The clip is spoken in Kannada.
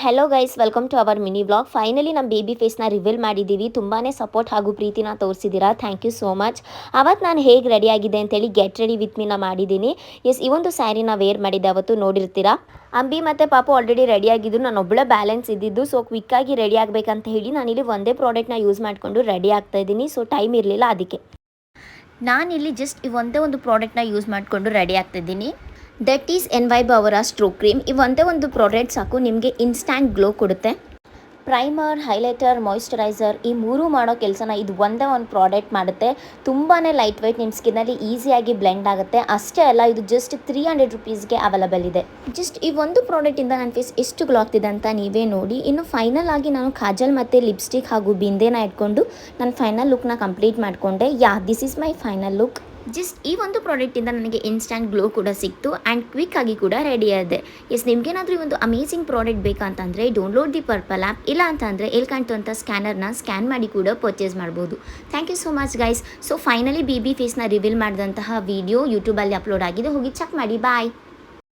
Hello guys, welcome to our mini blog. Finally ನಮ್ಮ ಬೇಬಿ ಫೇಸ್ನ ರಿವೀಲ್ ಮಾಡಿದ್ದೀವಿ. ತುಂಬಾ ಸಪೋರ್ಟ್ ಹಾಗೂ ಪ್ರೀತಿನ ತೋರಿಸಿದ್ದೀರಾ. Thank you so much. ಅವತ್ತು ನಾನು ಹೇಗೆ ರೆಡಿ ಆಗಿದೆ ಅಂತೇಳಿ ಗೆಟ್ ರೆಡಿ ವಿತ್ ಮೀನ ಮಾಡಿದ್ದೀನಿ. ಈ ಒಂದು ಸ್ಯಾರಿನ ವೇರ್ ಮಾಡಿದ್ದೆ, ಅವತ್ತು ನೋಡಿರ್ತೀರಾ. ಅಂಬಿ ಮತ್ತು ಪಾಪು ಆಲ್ರೆಡಿ ರೆಡಿ ಆಗಿದ್ದು, ನಾನು ಒಬ್ಬಳೆ ಬ್ಯಾಲೆನ್ಸ್ ಇದ್ದಿದ್ದು. ಸೊ ಕ್ವಿಕ್ಕಾಗಿ ರೆಡಿ ಆಗಬೇಕಂತ ಹೇಳಿ ನಾನಿಲ್ಲಿ ಒಂದೇ ಪ್ರಾಡಕ್ಟ್ನ ಯೂಸ್ ಮಾಡಿಕೊಂಡು ರೆಡಿ ಆಗ್ತಾ ಇದ್ದೀನಿ. ಸೊ ಟೈಮ್ ಇರಲಿಲ್ಲ, ಅದಕ್ಕೆ ನಾನಿಲ್ಲಿ ಜಸ್ಟ್ ಈ ಒಂದೇ ಒಂದು ಪ್ರಾಡಕ್ಟ್ನ ಯೂಸ್ ಮಾಡಿಕೊಂಡು ರೆಡಿ ಆಗ್ತಿದ್ದೀನಿ. ದಟ್ ಈಸ್ ಎನ್ವೈಬ್ ಅವರ ಸ್ಟ್ರೋಕ್ ಕ್ರೀಮ್. ಈ ಒಂದೇ ಒಂದು ಪ್ರಾಡಕ್ಟ್ ಸಾಕು, ನಿಮಗೆ ಇನ್ಸ್ಟ್ಯಾಂಟ್ ಗ್ಲೋ ಕೊಡುತ್ತೆ. ಪ್ರೈಮರ್, ಹೈಲೈಟರ್, ಮಾಯಿಶ್ಚರೈಸರ್ ಈ ಮೂರು ಮಾಡೋ ಕೆಲಸನ ಇದು ಒಂದೇ ಒಂದು ಪ್ರಾಡಕ್ಟ್ ಮಾಡುತ್ತೆ. ತುಂಬಾ ಲೈಟ್ ವೆಯ್ಟ್, ನಿಮ್ಮ ಸ್ಕಿನ್ನಲ್ಲಿ ಈಸಿಯಾಗಿ ಬ್ಲೆಂಡ್ ಆಗುತ್ತೆ. ಅಷ್ಟೇ ಅಲ್ಲ, ಇದು ಜಸ್ಟ್ 300 ರುಪೀಸ್ಗೆ ಅವೈಲಬಲ್ ಇದೆ. ಜಸ್ಟ್ ಈ ಒಂದು ಪ್ರಾಡಕ್ಟಿಂದ ನನ್ನ ಫೇಸ್ ಎಷ್ಟು ಗ್ಲೋ ಆಗ್ತಿದೆ ಅಂತ ನೀವೇ ನೋಡಿ. ಇನ್ನು ಫೈನಲ್ ಆಗಿ ನಾನು ಕಾಜಲ್ ಮತ್ತು ಲಿಪ್ಸ್ಟಿಕ್ ಹಾಗೂ ಬಿಂದೆನ ಇಟ್ಕೊಂಡು ನನ್ನ ಫೈನಲ್ ಲುಕ್ನ ಕಂಪ್ಲೀಟ್ ಮಾಡಿಕೊಂಡೆ. This is my final look. Just ಈ ಒಂದು ಪ್ರಾಡಕ್ಟಿಂದ ನನಗೆ ಇನ್ಸ್ಟ್ಯಾಂಟ್ ಗ್ಲೋ ಕೂಡ ಸಿಕ್ತು ಆ್ಯಂಡ್ ಕ್ವಿಕ್ ಆಗಿ ಕೂಡ ರೆಡಿ ಆಗಿದೆ. ನಿಮಗೇನಾದರೂ ಈ ಒಂದು ಅಮೇಜಿಂಗ್ ಪ್ರಾಡಕ್ಟ್ ಬೇಕಂತಂದರೆ ಡೌನ್ಲೋಡ್ ದಿ ಪರ್ಪಲ್ ಆ್ಯಪ್. ಇಲ್ಲ ಅಂತಂದರೆ ಎಲ್ಲಿ ಕಾಣ್ತು ಅಂತ ಸ್ಕ್ಯಾನರ್ನ ಸ್ಕ್ಯಾನ್ ಮಾಡಿ ಕೂಡ ಪರ್ಚೇಸ್ ಮಾಡ್ಬೋದು. Thank you so much guys. So finally baby ಫೇಸ್ನ ರಿವೀಲ್ ಮಾಡಿದಂತಹ ವಿಡಿಯೋ ಯೂಟ್ಯೂಬಲ್ಲಿ ಅಪ್ಲೋಡ್ ಆಗಿದೆ, ಹೋಗಿ ಚೆಕ್ ಮಾಡಿ. ಬಾಯ್.